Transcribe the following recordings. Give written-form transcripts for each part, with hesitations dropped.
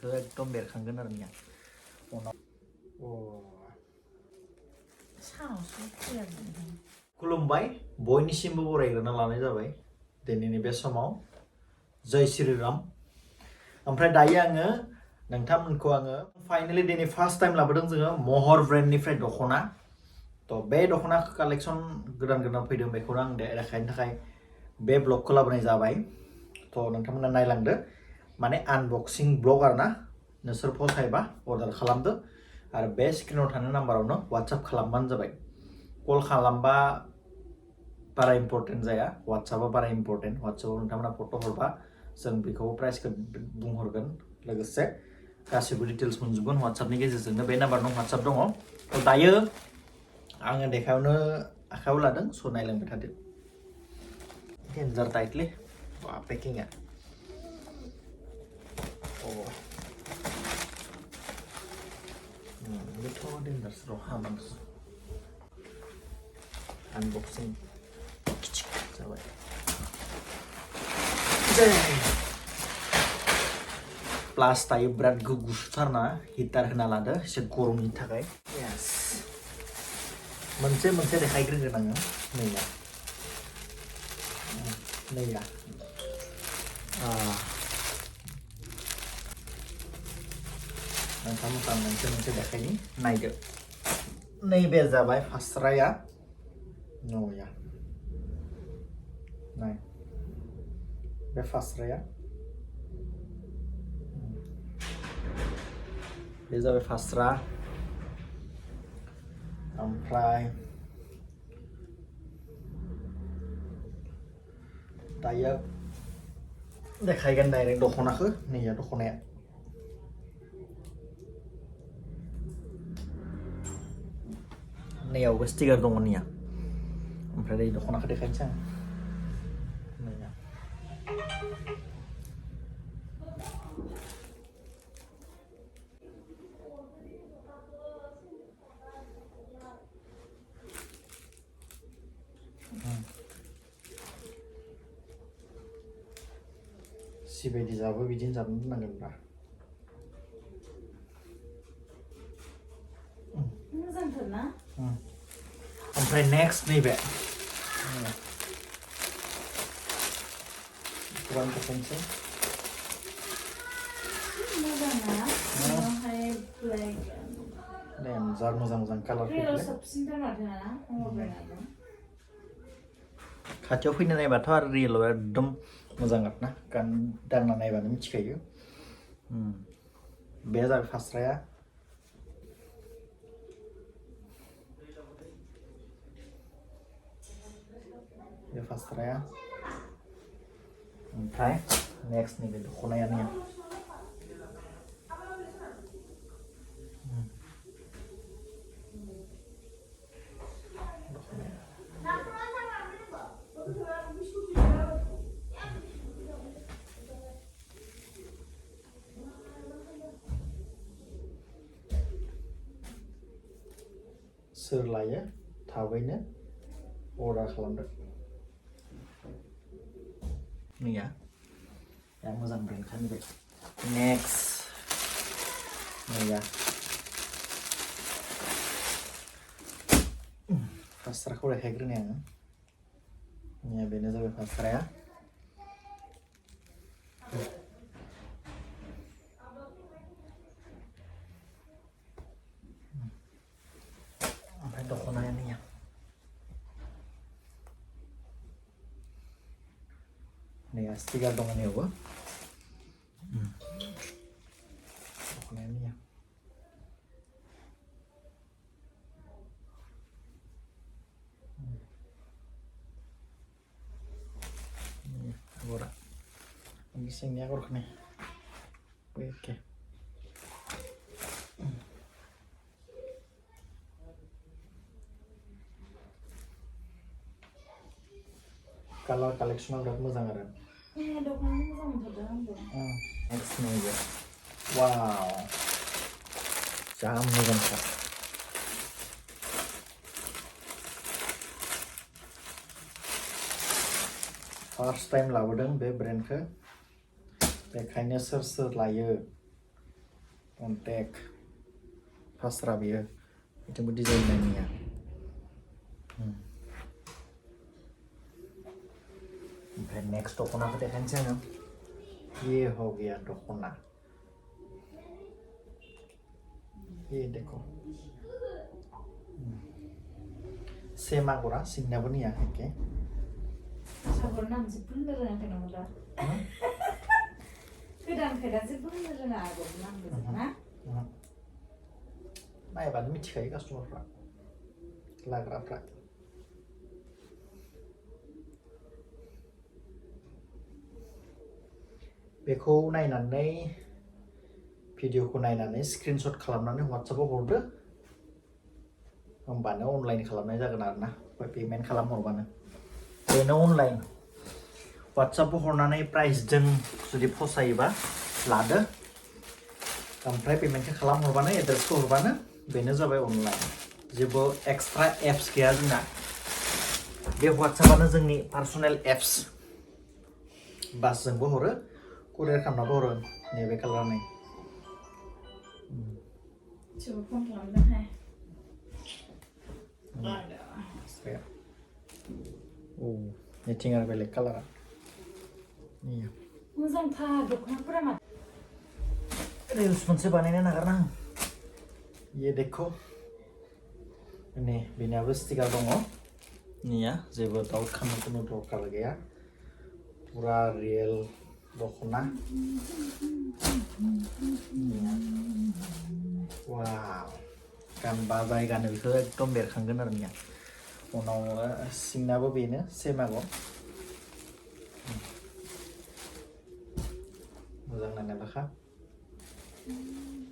ब्रेन्डखौ एकदम बेरखांगोन आरो निया खुलुमबाय बयनिसिमबो बरायग्रोना लानाय जाबाय दिनैनि बे समाव जय श्री राम ओमफ्राय दायो आङो नोंथांमोनखौ आङो फाइनाली दिनै फार्स्ट टाइम लाबोदों जोङो महर ब्रेन्डनिफ्राय दख'ना तो बे दख'ना कालेक्शन गोदान फैदों बेखौनो आं देखायनो थाखाय बे ब्लगखौ लाबोनाय जाबाय तो नोंथांमोना नायलांदो माने आनबक्सिं ब्लग आरोना नोंसोर फसायबा अर्डार खालामदो आरो बे स्क्रिनाव थानाय नाम्बारावनो WhatsApp खालामबानो जाबाय कल खालामबा बारा इम्पर्टेन्ट जाया WhatsAppआ बारा इम्पर्टेन्ट WhatsAppआव नोंथांमोना फट' हरबा जों बेखौ प्राइसखौ बुंहरगोन लोगोसे गासिबो डिटेल्स मोनजोबगोन WhatsAppनि गेजेरजोंनो बे नाम्बाराव WhatsApp दङ तो दायो आङो देखायावनो आखायाव लादों स' नायलांबाय थादो डेन्जार टाइटलि पेकिंआ बेथ' डेन्जारस र' हामांस आनबक्सिं जाबाय प्लास दायो बिराद गुसुथारना हिटार होना लादो एसे गरमनि थाखाय यस मोनसे देखायग्रोगोन आङो नैया नोंथांमोनखौ आं मोनसे देखायनि नायदो नैबे जाबाय फास्राया नया नाय बे फास्राया बे जाबाय फास्रा ओमफ्राय दायो देखायगोन डाइरेक्ट दख'नाखौ नैया दख'नाया नैयावबो स्टिकार दङ निया ओमफ्राय दै दख'नाखौ देखायनोसै आं नैया सिबायदि जाबो बिदिनो जाबनो दोननांगोनब्रा मोजांथारना ओमफ्राय नेक्स्ट नैबे गोबां देखायनोसै मोजांना बेवहाय ब्लेक डेन्जार मोजां कालार रेलाव साबसिनथार माथो ना महर ब्रेन्डआबो खाथियाव फैनो नायबाथ' आरो रियेलाव एकदम मोजां आरोना दांना नायबानो मिथिखायो बे जाबाय फास्राया बे फास्राया ओमफ्राय नेक्स्ट नैबे दख'नाया नैया सोर लायो थाबैनो अर्डार खालामदो नैया मोजां ब्रेन्डखा नैबे नेक्स्ट नैया फास्राखौ देखायग्रोनि आङो नैया बेनो जाबाय फास्राया ओमफ्राय दख'नाया नैया नैया स्टिकार दङ नैयावबो दख'नाया नैया आगरा सिंनि आगरखौ नाय एखे कालार कालेक्शना बिराद मोजां आरो दख'नाखौ मोजां मोनथारदों आंबो नेक्स्ट नैबे वाव जा मोजांथार फर्स्ट टाइम लाबोदों बे ब्रेन्डखौ बेखायनो सोर लायो Kontak Fasra biyo Itunggu desain lainnya ओमफ्राय नेक्स्ट दख'नाखौ देखायनोसै आङो ये हो गया दख'ना ये देखो सेम आगरा सिंनाबो निया एखे सागर नाम जेबो होननो रोङाखै नामा दा गोदानखाय दा जेबो होननो रोङा आगर नामबो ना नायबानो मिथिखायो कास्टमारफ्रा लाग्राफ्रा बेखौ नायनानै भिडिअखौ नायनानै स्क्रिनशट खालामनानै WhatsAppआव हरदो होमबानो अनलाइन खालामनाय जागोन आरोना पेमेन्ट खालामहरबानो बेनो अनलाइन WhatsAppआव हरनानै प्राइसजों जुदि फसायोबा लादो ओमफ्राय पेमेन्टखौ खालामहरबानो एड्रेसखौ हरबानो बेनो जाबाय अनलाइन जेबो एक्सट्रा एप्स गैया जोंना बे WhatsAppआनो जोंनि पार्सनेल एप्स बासजोंबो हरो कुरियार खालामनाबो हरो नैबे कालारनि coba phone खालामदों हाय औ मिथिं आरो बेलेग कालारा मोजांथार दख'नाफोरा माथो रिल्स मोनसे बानायनो नागारना ये देखो नै बेनाबो स्टिकार दङ निया जेबो डाउट खालामनो कुनु दरकार गैया पुरा रियेल दख'ना वाव गानबा जायगानो बेखौ एकदम बेरखांगोन आरो निया उनाव सिंनाबो बेनो सेम आगर मोजां नायना लाखा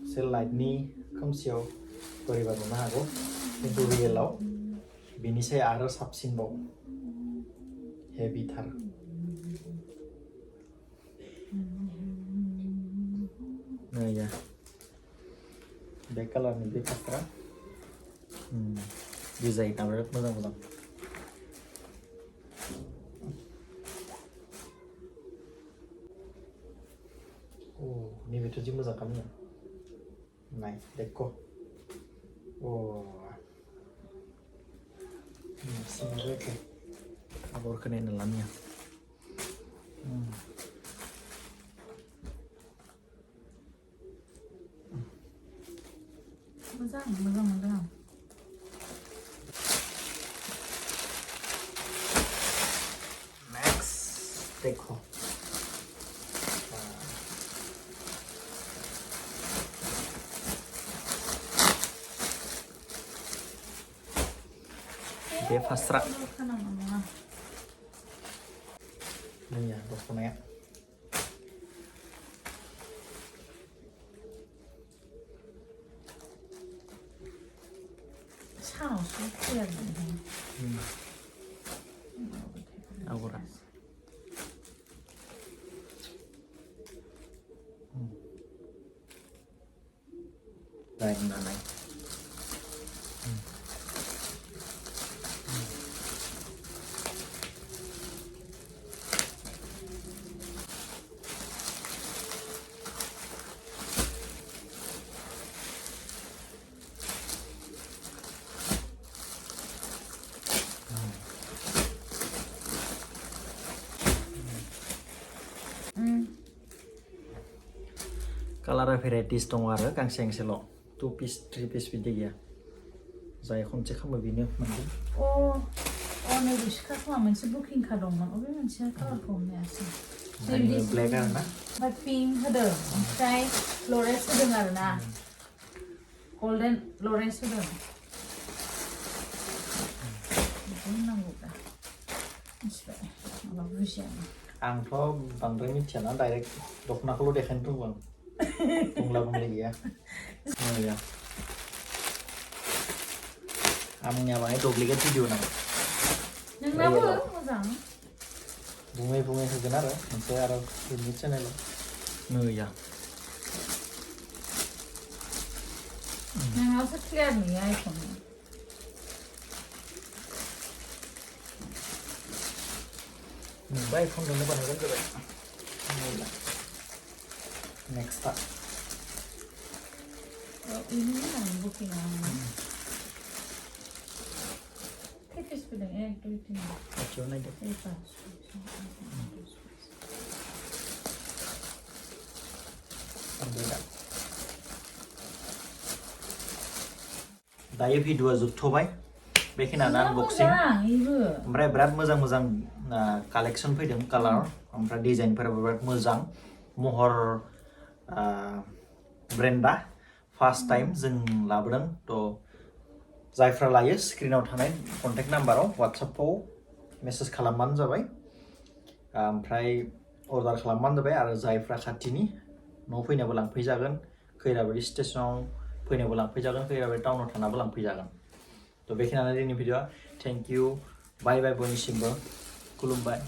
एसे लाइटनि खोमसियाव बोरैबा नुनो हागौ खिन्थु रियेलाव बेनिसाय आरो साबसिनबाव हेभिथार नैया बे कालारनि बे फास्रा डिजाइना बिराद मोजां मोजां Oh, ini betul jim mozaं kami ya. Naik, deko. Oh, semoga ke. Abor kena dalamnya. मोजां Next, deko. Dia fasra. Ini ya, dukungnya. Aura. Baik, naik. Color varieties dong आरो गांसे गांसेल 2 piece 3 piece बिदि गैया जाय खनसे खामो बेनो मोनगोन नै बिसखाखौ मोनसे बुकिं खा दंमोन अबे मोनसे कालारखौ हमनायासै ब्लेक आरो ना ओमफ्राय पिंक होदों ओमफ्राय फ्लरेन्स होदों आरो ना गल्डेन फ्लरेन्स होदों बेखौ होनांगौ दा मिथिबाय माबा बुजिया आंथ बांद्राय मिथियाना डाइरेक्ट दख'नाखौल देखायनो रोंगौ आं बुंला गैया ya आंनिया बाहाय डुप्लिकेट भिडिअ नामा नोंनाबो मोजां बुङै होगोन आरो मोनसे आरो बिनि चेनेलाव नैया नोंनावसो क्लियार नुयो आइफन नुबाय फनजोंनो बानायगोन जाबाय next ini kan booking Tipis pedang itu ini. खाथियाव नायदो दायो भिडिअआ जोबथ'बाय बेखिनियानो आनबक्सिं ओमफ्राय बिराद मोजां मोजां कालेक्सन फैदों कालार ओमफ्राय डिजाइनफोराबो बिराद मोजां महर ब्रेन्डआ फार्स्ट टाइम जों लाबोदों थ' जायफ्रा लायो स्क्रिनाव थानाय कन्टेक्ट नाम्बाराव वाट्सएपआव मेसेज खालामबानो जाबाय ओमफ्राय अर्डार खालामबानो जाबाय आरो जायफ्रा खाथिनि न'आव फैनाबो लांफैजागोन खैराबारि स्टेशनाव फैनाबो लांफैजागोन खैराबारि टाउनाव थानाबो लांफैजागोन थ' बेखिनियानो दिनैनि भिडिअआ थेंक इउ बाय बाय बयनिसिमबो खुलुमबाय